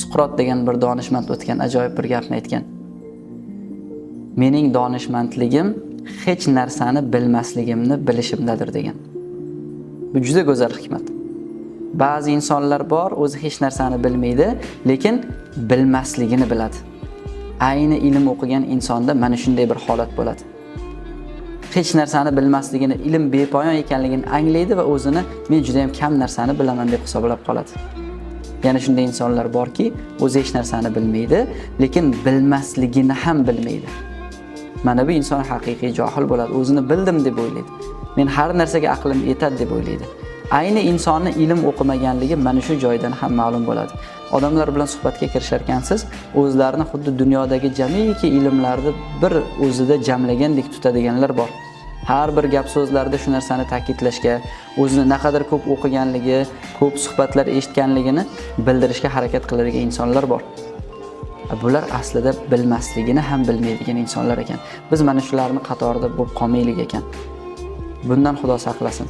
Suqrot degan bir donishmand o'tgan ajoyib bir gapni aytgan. Mening donishmandligim hech narsani bilmasligimni bilishimdadir degan. Bu juda go'zal hikmat. Ba'zi insonlar bor, o'zi hech narsani bilmaydi, lekin bilmasligini biladi. Ayni ilm o'qigan insonda mana shunday bir holat bo'ladi. Hech narsani bilmasligini, ilm bepoyon ekanligini anglaydi va o'zini men juda ham kam narsani bilaman deb hisoblab qoladi. Yana shunday insonlar borki, o'zi hech narsani bilmaydi, lekin bilmasligini ham bilmaydi. Mana bu inson haqiqiy johil bo'ladi. O'zini bildim deb o'ylaydi. Men har narsaga aqlim yetadi deb o'ylaydi. Ayni insonni ilm o'qimaganligi mana shu joydan ham ma'lum bo'ladi. Odamlar bilan suhbatga kirishar ekansiz, o'zlarini xuddi dunyodagi jamiki ilmlarni bir o'zida jamlagandek tutadiganlar bor. Har bir gap so'zlarda shu narsani ta'kidlashga, o'zini naqadar ko'p o'qiganligi, ko'p suhbatlar eshitganligini bildirishga harakat qiladigan insonlar bor. Bular aslida bilmasligini ham bilmaydigan insonlar ekan. Biz mana shularni qatorida bo'lib qolmaylik ekan. Bundan Xudo saqlasin.